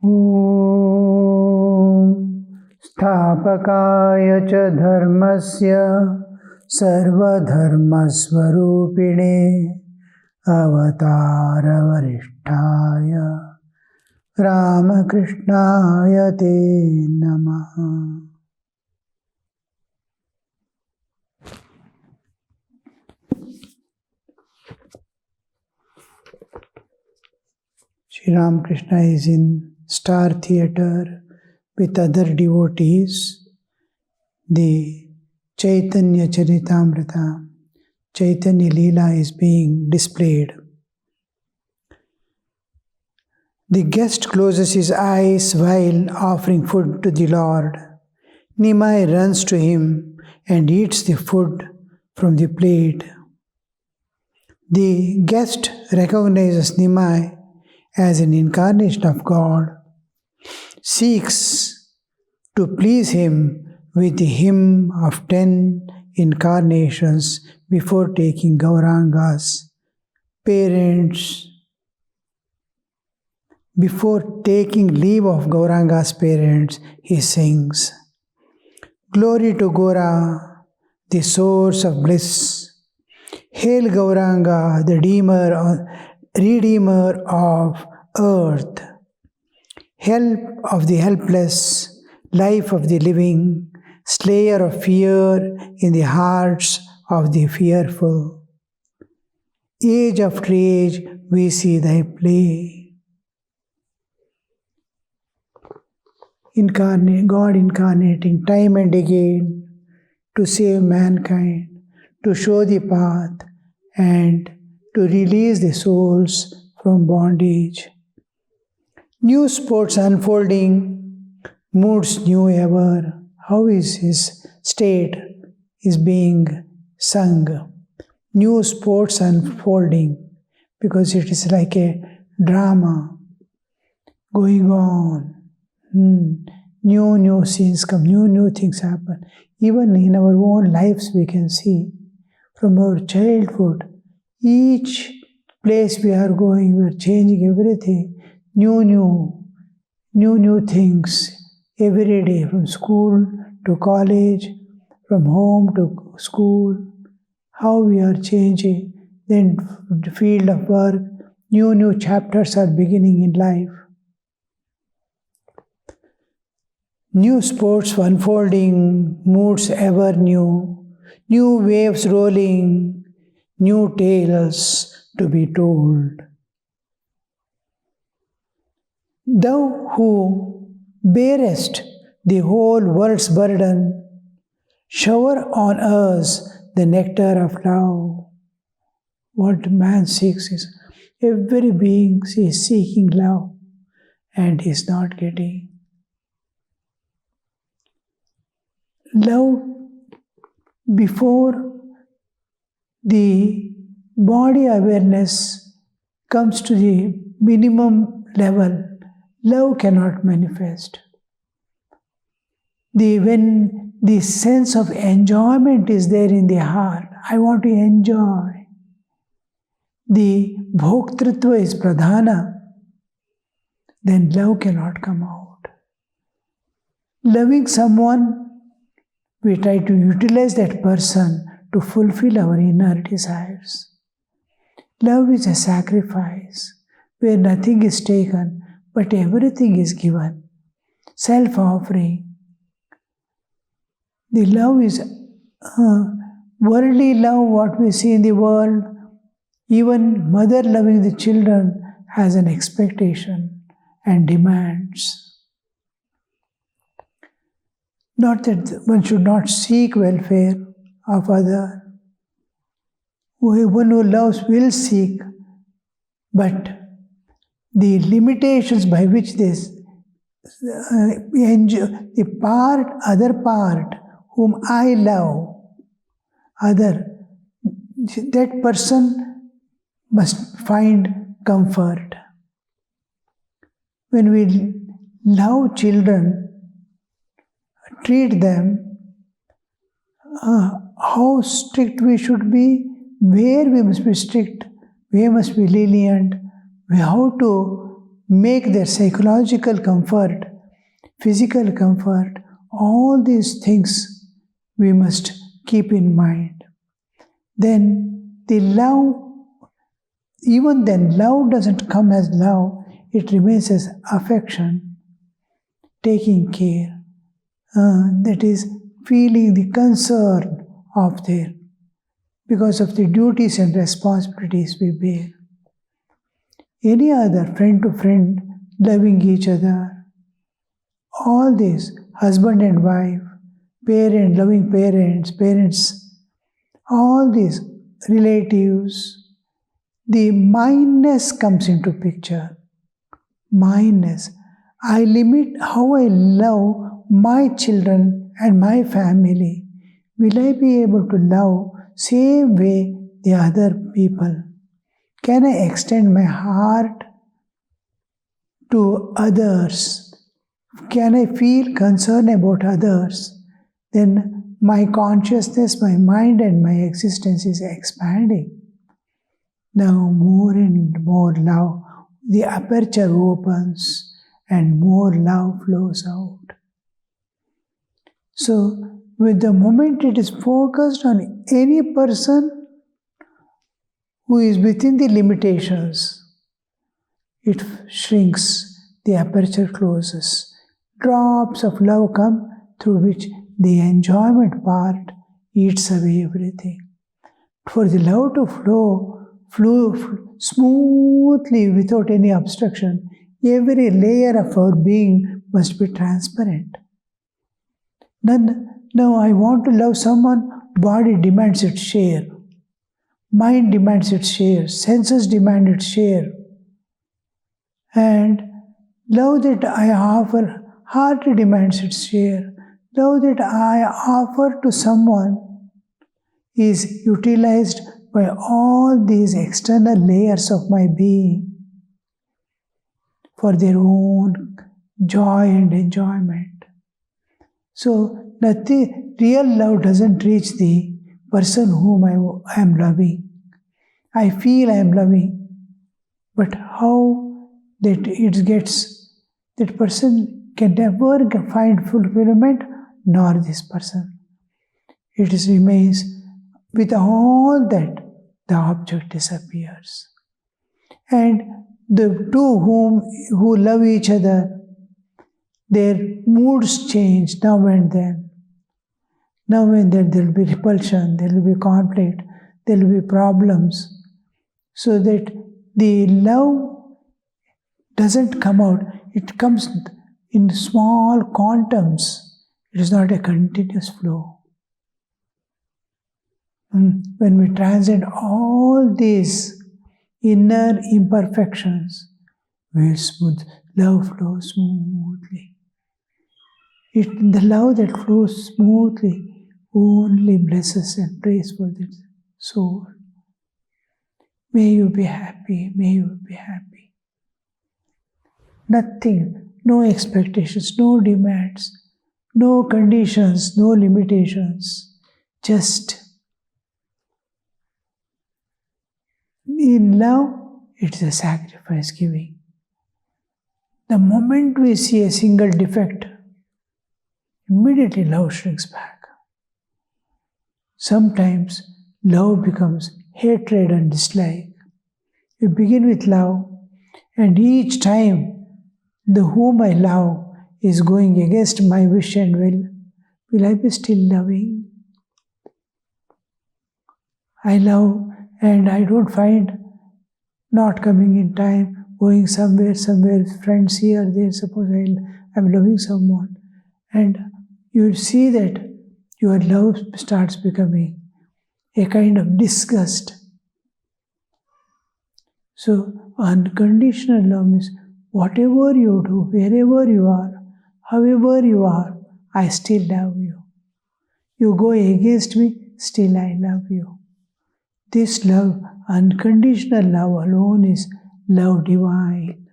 Om Sthapakaya cha dharmasya sarvadharmasvarupine avatara varishtaya Ramakrishnaya te namaha. Sri Ramakrishna is in Star Theatre with other devotees. The Chaitanya Charitamrita, Chaitanya Leela is being displayed. The guest closes his eyes while offering food to the Lord. Nimai runs to him and eats the food from the plate. The guest recognizes Nimai as an incarnation of God, seeks to please him with the hymn of 10 incarnations before taking Gauranga's parents. Before taking leave of Gauranga's parents, he sings, "Glory to Gaura, the source of bliss. Hail Gauranga, the Redeemer of earth. Help of the helpless, life of the living, slayer of fear in the hearts of the fearful. Age after age we see thy play." God incarnating time and again to save mankind, to show the path, and to release the souls from bondage. New sports unfolding, moods new ever. How is his state is being sung? New sports unfolding, because it is like a drama going on. New scenes come, new things happen. Even in our own lives we can see from our childhood, each place we are going, we are changing everything. New things every day, from school to college, from home to school, how we are changing. Then the field of work, new chapters are beginning in life. New sports unfolding, moods ever new waves rolling, new tales to be told. Thou who bearest the whole world's burden, shower on us the nectar of love. What man seeks is, every being is seeking love and is not getting. Love before the body awareness comes to the minimum level, love cannot manifest. When the sense of enjoyment is there in the heart, I want to enjoy. The bhoktritva is pradhana, then love cannot come out. Loving someone, we try to utilize that person to fulfill our inner desires. Love is a sacrifice where nothing is taken, but everything is given. Self-offering. The love is worldly love, what we see in the world. Even mother loving the children has an expectation and demands. Not that one should not seek welfare of other. One who loves will seek, but the limitations by which this other part whom I love, that person must find comfort. When we love children, treat them, how strict we should be, where we must be strict, where must be lenient, how to make their psychological comfort, physical comfort, all these things we must keep in mind. Then the love, even then love doesn't come as love, it remains as affection, taking care, that is feeling the concern of their, because of the duties and responsibilities we bear. Any other friend to friend, loving each other, all this, husband and wife, parent, loving parents, all these relatives, the mindness comes into picture. Mindness. I limit how I love my children and my family. Will I be able to love same way the other people? Can I extend my heart to others? Can I feel concern about others? Then my consciousness, my mind and my existence is expanding. Now more and more love, the aperture opens and more love flows out. So with the moment it is focused on any person who is within the limitations, it shrinks, the aperture closes. Drops of love come through which the enjoyment part eats away everything. For the love to flow smoothly without any obstruction, every layer of our being must be transparent. Now I want to love someone, body demands its share. Mind demands its share. Senses demand its share. And love that I offer, heart demands its share. Love that I offer to someone is utilized by all these external layers of my being for their own joy and enjoyment. So nothing, real love doesn't reach the person whom I am loving. I feel I am loving, but how that it gets, that person can never find fulfillment, nor this person. It remains with all that, the object disappears. And the two who love each other, their moods change now and then. Now and then there will be repulsion, there will be conflict, there will be problems. So that the love doesn't come out, it comes in small quantums. It is not a continuous flow. When we transcend all these inner imperfections, love flows smoothly. The love that flows smoothly only blesses and prays for the soul. May you be happy, may you be happy. Nothing, no expectations, no demands, no conditions, no limitations. Just in love, it's a sacrifice giving. The moment we see a single defect, immediately love shrinks back. Sometimes love becomes hatred and dislike. You begin with love, and each time the whom I love is going against my wish and will I be still loving? I love and I don't find not coming in time, going somewhere, friends here, there, suppose I'm loving someone. And you see that your love starts becoming a kind of disgust. So unconditional love means whatever you do, wherever you are, however you are, I still love you. You go against me, still I love you. This love, unconditional love alone, is love divine.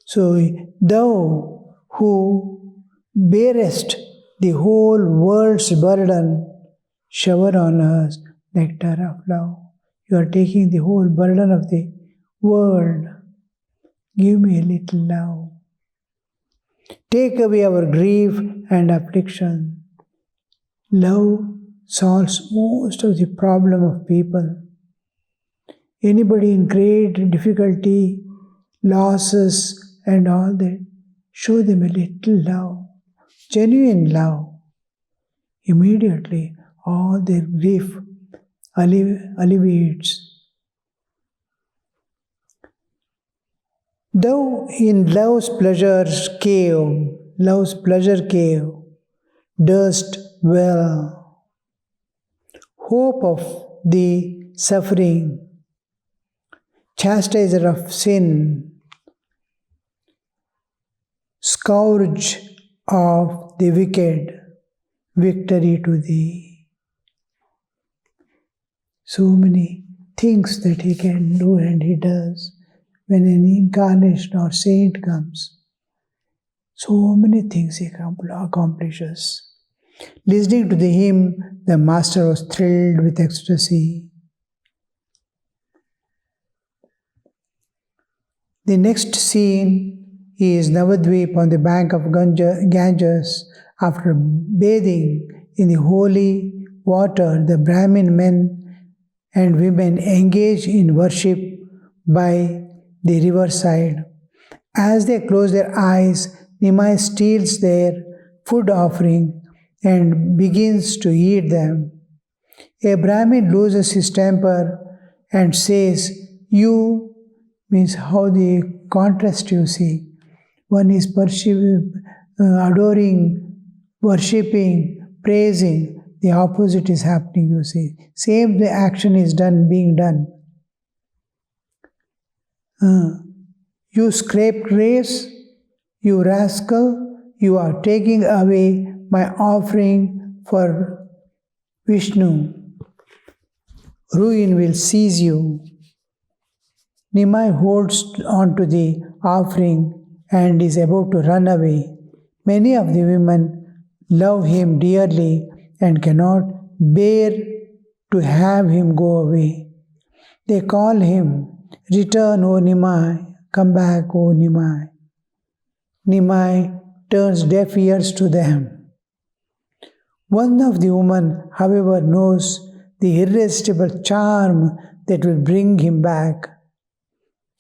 So, thou who bearest the whole world's burden, shower on us nectar of love. You are taking the whole burden of the world. Give me a little love. Take away our grief and affliction. Love solves most of the problem of people. Anybody in great difficulty, losses and all that, show them a little love, genuine love. Immediately all their grief alleviates. Thou in love's pleasure cave, dost well. Hope of the suffering, chastiser of sin, scourge of the wicked, victory to thee. So many things that he can do and he does. When an incarnation or saint comes, so many things he accomplishes. Listening to the hymn, the master was thrilled with ecstasy. The next scene is Navadvip on the bank of Ganges. After bathing in the holy water, the Brahmin men and women engage in worship by the riverside. As they close their eyes, Nimai steals their food offering and begins to eat them. A Brahmin loses his temper and says, "You," means how the contrast you see. One is adoring, worshipping, praising. The opposite is happening, you see. Same the action is being done. You scrape graves, you rascal, you are taking away my offering for Vishnu. Ruin will seize you. Nimai holds on to the offering and is about to run away. Many of the women love him dearly and cannot bear to have him go away. They call him, "Return, O Nimai, come back, O Nimai." Nimai turns deaf ears to them. One of the women, however, knows the irresistible charm that will bring him back.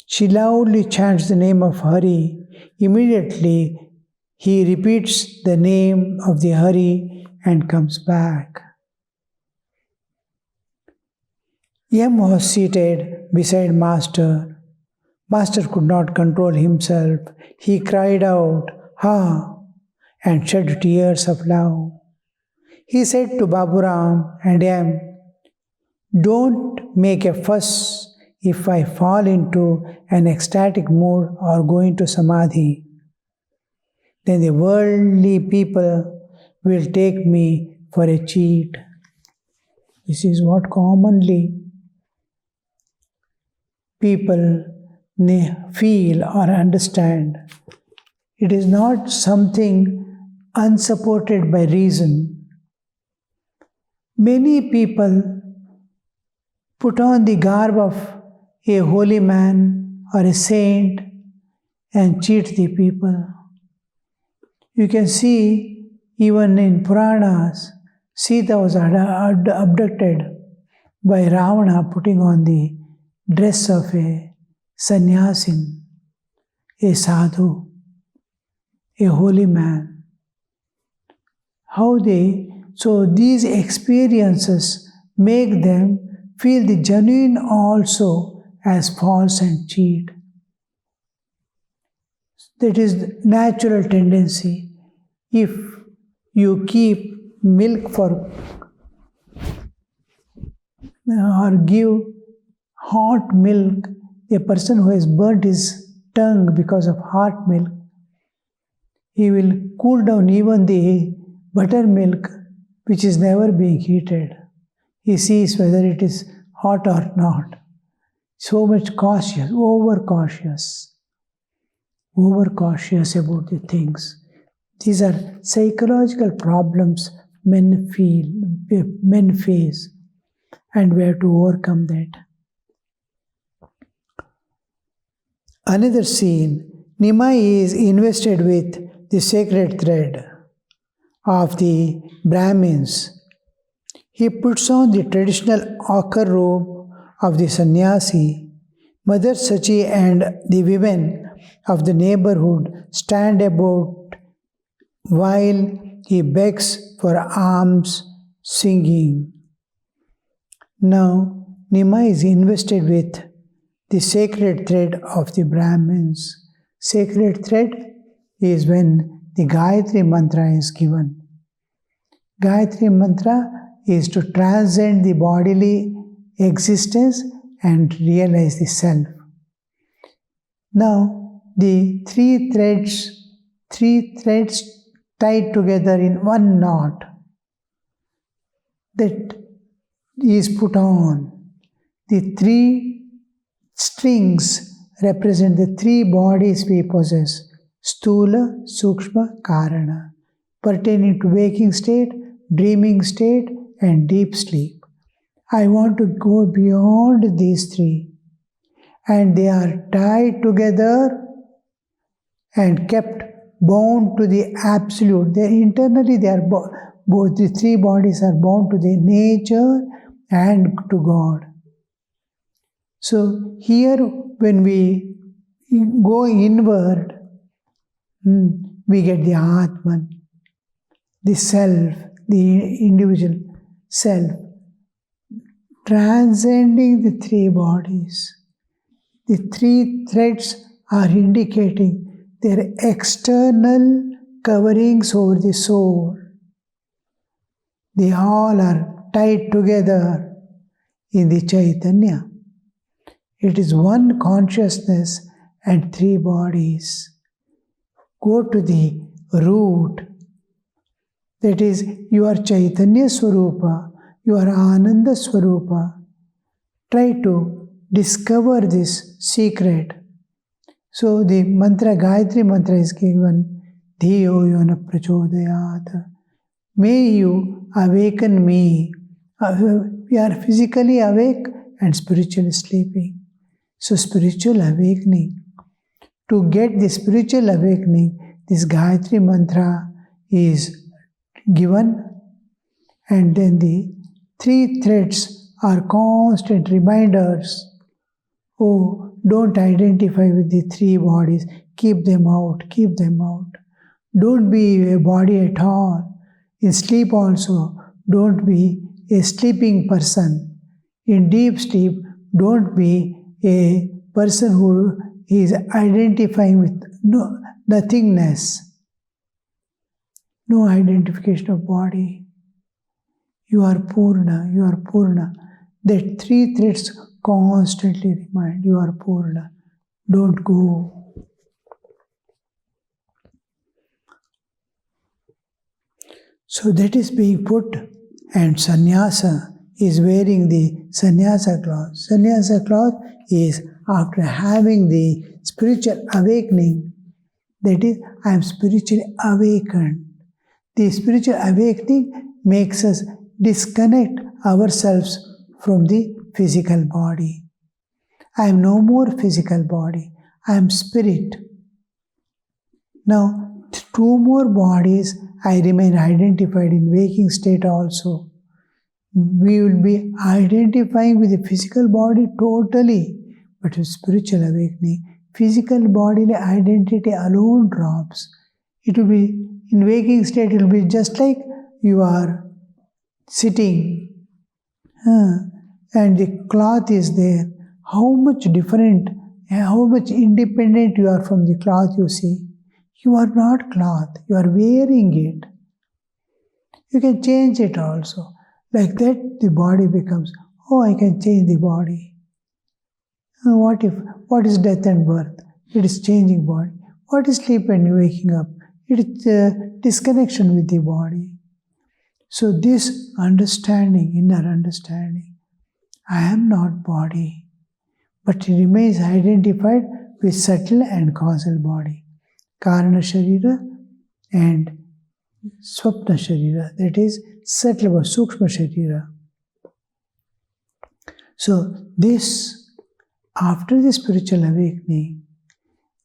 She loudly chants the name of Hari. Immediately, he repeats the name of the Hari and comes back. Yam was seated beside Master. Master could not control himself. He cried out, "Ha!" and shed tears of love. He said to Baburam and Yam, "Don't make a fuss if I fall into an ecstatic mood or go into samadhi. Then the worldly people will take me for a cheat." This is what commonly people feel or understand. It is not something unsupported by reason. Many people put on the garb of a holy man or a saint and cheat the people. You can see even in Puranas, Sita was abducted by Ravana putting on the dress of a sannyasin, a sadhu, a holy man. So these experiences make them feel the genuine also as false and cheat. That is the natural tendency. If you keep milk for or give hot milk, a person who has burnt his tongue because of hot milk, he will cool down even the buttermilk which is never being heated. He sees whether it is hot or not. So much cautious, over-cautious about the things. These are psychological problems men face, and we have to overcome that. Another scene, Nimai is invested with the sacred thread of the Brahmins. He puts on the traditional ochre robe of the sannyasi. Mother Sachi and the women of the neighborhood stand about while he begs for alms, singing. Now, Nimai is invested with the sacred thread of the Brahmins. Sacred thread is when the Gayatri mantra is given. Gayatri mantra is to transcend the bodily existence and realize the self. Now, the three threads tied together in one knot that is put on. The three strings represent the three bodies we possess: Stula, Sukshma, Karana, pertaining to waking state, dreaming state, and deep sleep. I want to go beyond these three, and they are tied together and kept bound to the absolute. Internally, they are both the three bodies are bound to the nature and to God. So here, when we go inward, we get the Atman, the self, the individual self, transcending the three bodies. The three threads are indicating their external coverings over the soul. They all are tied together in the Chaitanya. It is one consciousness and three bodies. Go to the root. That is, you are Chaitanya Swarupa, you are Ananda Swarupa. Try to discover this secret. So the mantra, Gayatri mantra is given, Dhiyo yona prachodayat. May you awaken me. We are physically awake and spiritually sleeping. So spiritual awakening. To get the spiritual awakening, this Gayatri mantra is given, and then the three threads are constant reminders. Oh, don't identify with the three bodies. Keep them out, keep them out. Don't be a body at all. In sleep also, don't be a sleeping person. In deep sleep, don't be a person who is identifying with nothingness. No identification of body. You are Purna, you are Purna. That three threads constantly remind you are Purna. Don't go. So that is being put, and sannyasa is wearing the sannyasa cloth. Sannyasa cloth is after having the spiritual awakening. That is, I am spiritually awakened. The spiritual awakening makes us disconnect ourselves from the physical body. I am no more physical body. I am spirit. Now, two more bodies, I remain identified in waking state also. We will be identifying with the physical body totally, but with spiritual awakening, physical bodily identity alone drops. It will be, in waking state, it will be just like you are sitting and the cloth is there. How much different, how much independent you are from the cloth you see. You are not cloth, you are wearing it. You can change it also. Like that, the body becomes, oh, I can change the body. What is death and birth? It is changing body. What is sleep and waking up? It is disconnection with the body. So this understanding, inner understanding, I am not body, but it remains identified with subtle and causal body. Karana Sharira and Swapna Sharira, that is subtle or Sukshma Sharira. So this, after the spiritual awakening,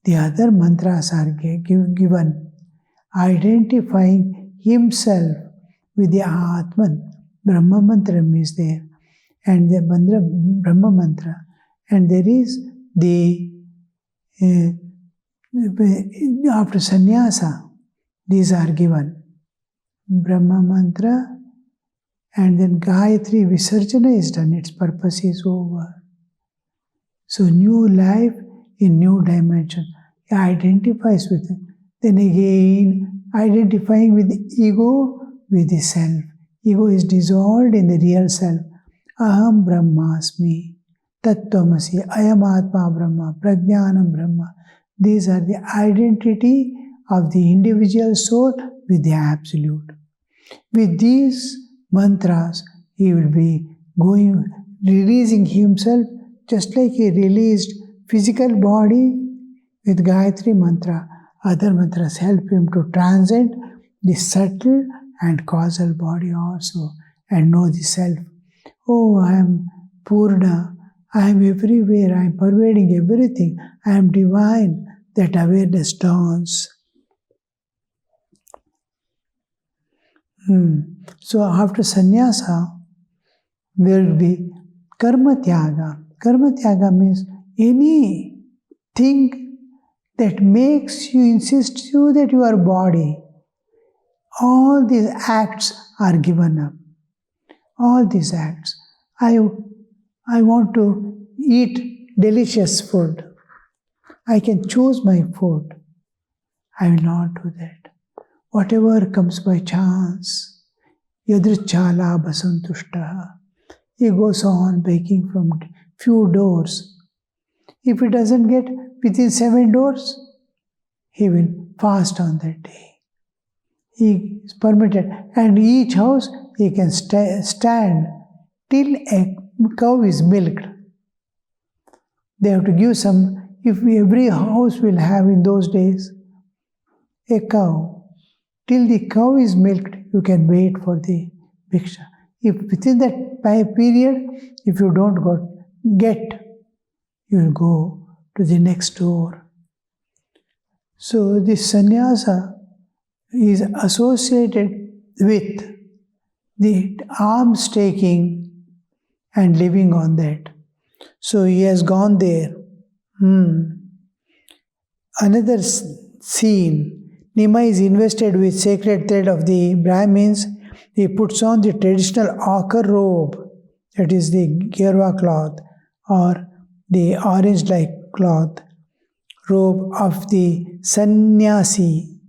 The other mantras are given, identifying himself with the Atman. Brahma mantra is there, and the Brahma mantra, and there is the after sannyasa, these are given. Brahma mantra, and then Gayatri Visarjana is done, its purpose is over. So new life in new dimension. He identifies with it. Then again, identifying with the ego, with the self. Ego is dissolved in the real self. Aham Brahmasmi, Tattvamasi, Ayam Atma Brahma, Prajnanam Brahma. These are the identity of the individual soul with the Absolute. With these mantras, he will be releasing himself just like he released physical body with Gayatri mantra. Other mantras help him to transcend the subtle and causal body also and know the self. Oh, I am Purna. I am everywhere. I am pervading everything. I am divine. That awareness dawns. So after sannyasa, there will be karma tyaga. Karma tyaga means anything that makes you, insists you that you are body. All these acts are given up. All these acts. I want to eat delicious food. I can choose my food. I will not do that. Whatever comes by chance, yadrichala basantushtaha. He goes on begging from few doors. If he doesn't get within 7 doors, he will fast on that day. He is permitted. And each house he can stand till a cow is milked. They have to give some, if every house will have in those days a cow. Till the cow is milked, you can wait for the bhiksha. If within that period, if you don't get, you will go to the next door. So this sannyasa is associated with the alms taking and living on that. So he has gone there. Another scene. Nima is invested with sacred thread of the Brahmins. He puts on the traditional ochre robe, that is the gerva cloth, or the orange-like cloth, robe of the sannyasi.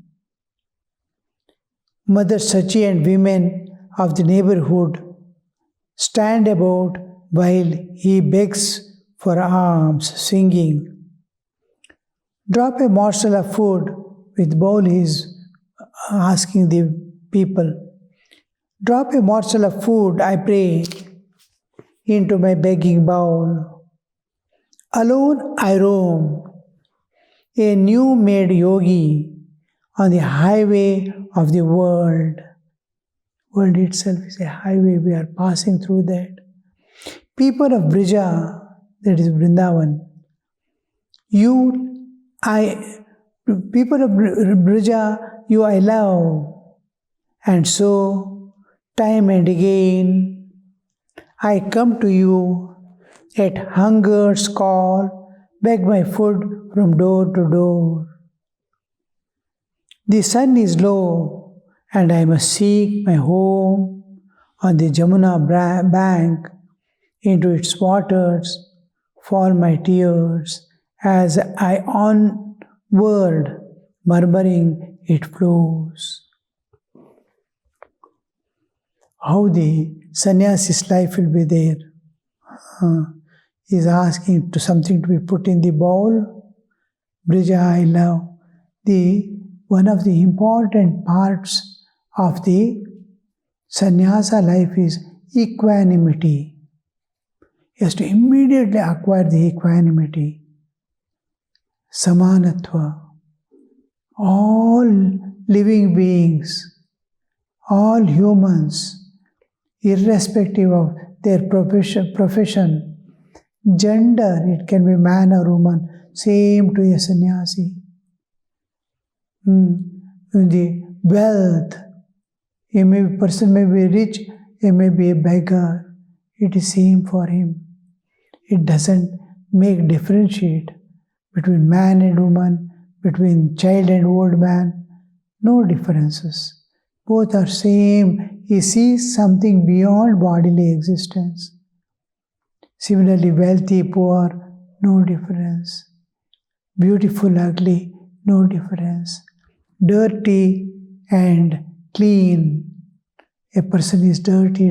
Mother Sachi and women of the neighborhood stand about while he begs for alms, singing. Drop a morsel of food. With bowl he is asking the people. Drop a morsel of food, I pray, into my begging bowl. Alone I roam, a new-made yogi, on the highway of the world. World itself is a highway, we are passing through that. People of Brija, that is Vrindavan, people of Brija, you I love. And so, time and again, I come to you at hunger's call, beg my food from door to door. The sun is low, and I must seek my home on the Jamuna bank. Into its waters fall my tears as I onward, murmuring, it flows. How the sannyasi's life will be there. He is asking to something to be put in the bowl. Brija, I love. One of the important parts of the sannyasa life is equanimity. He has to immediately acquire the equanimity. Samanatva. All living beings, all humans, irrespective of their profession, Gender, it can be man or woman, same to a sannyasi. The wealth, a person may be rich, he may be a beggar. It is same for him. It doesn't make differentiate between man and woman, between child and old man. No differences. Both are same. He sees something beyond bodily existence. Similarly, wealthy, poor, no difference. Beautiful, ugly, no difference. Dirty and clean. A person is dirty,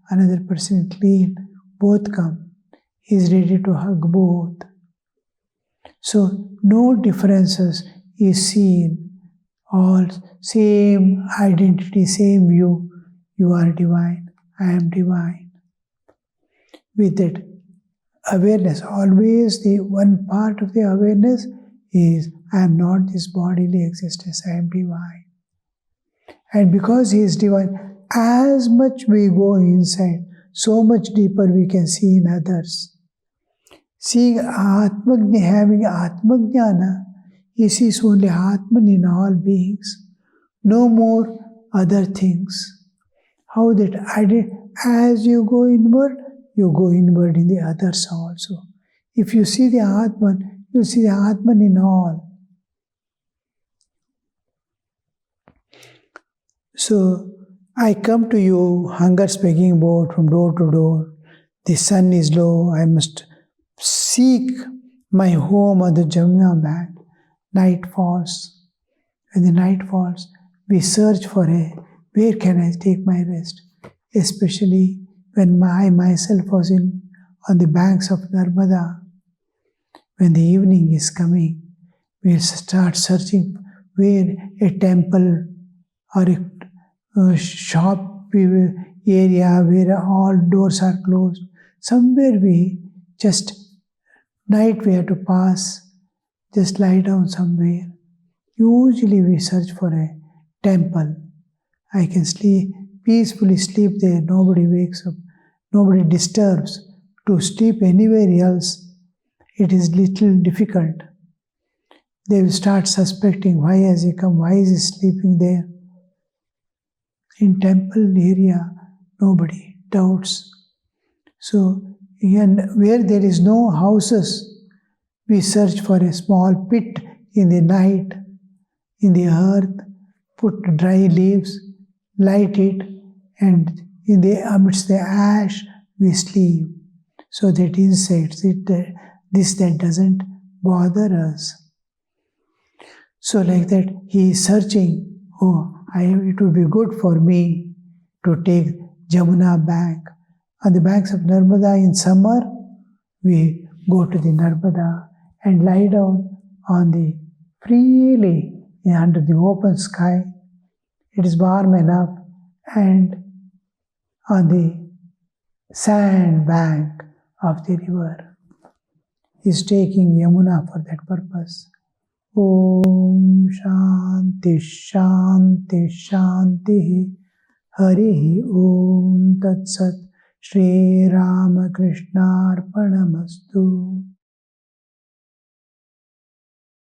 another person is clean. Both come. He is ready to hug both. So, no differences is seen. All same identity, same view. You are divine, I am divine. With that awareness, always the one part of the awareness is, I am not this bodily existence, I am divine. And because He is divine, as much we go inside, so much deeper we can see in others. Seeing Atmagni, having Atmajnana, he sees only Atman in all beings, no more other things. How that as you go inward in the others also. If you see the Atman, you see the Atman in all. So, I come to you, hunger begging boat from door to door. The sun is low, I must seek my home on the Jamuna bank. Night falls. When the night falls, we search for where can I take my rest? Especially when I myself was on the banks of Narmada. When the evening is coming, we start searching where a temple or a shop area where all doors are closed. Somewhere night we have to pass, just lie down somewhere. Usually we search for a temple. I can peacefully sleep there, nobody wakes up, nobody disturbs. To sleep anywhere else, it is little difficult. They will start suspecting, why has he come, why is he sleeping there? In temple area, nobody doubts. So, where there is no houses, we search for a small pit in the night, in the earth, put dry leaves, light it, and amidst the ash, we sleep. So that insects, that doesn't bother us. So like that, he is searching, it would be good for me to take Jamuna bank. On the banks of Narmada in summer, we go to the Narmada and lie down freely under the open sky. It is warm enough, and on the sand bank of the river. He is taking Yamuna for that purpose. Om Shanti Shanti Shanti Harihi Om Tat Sat Shri Ramakrishna Arpanamastu.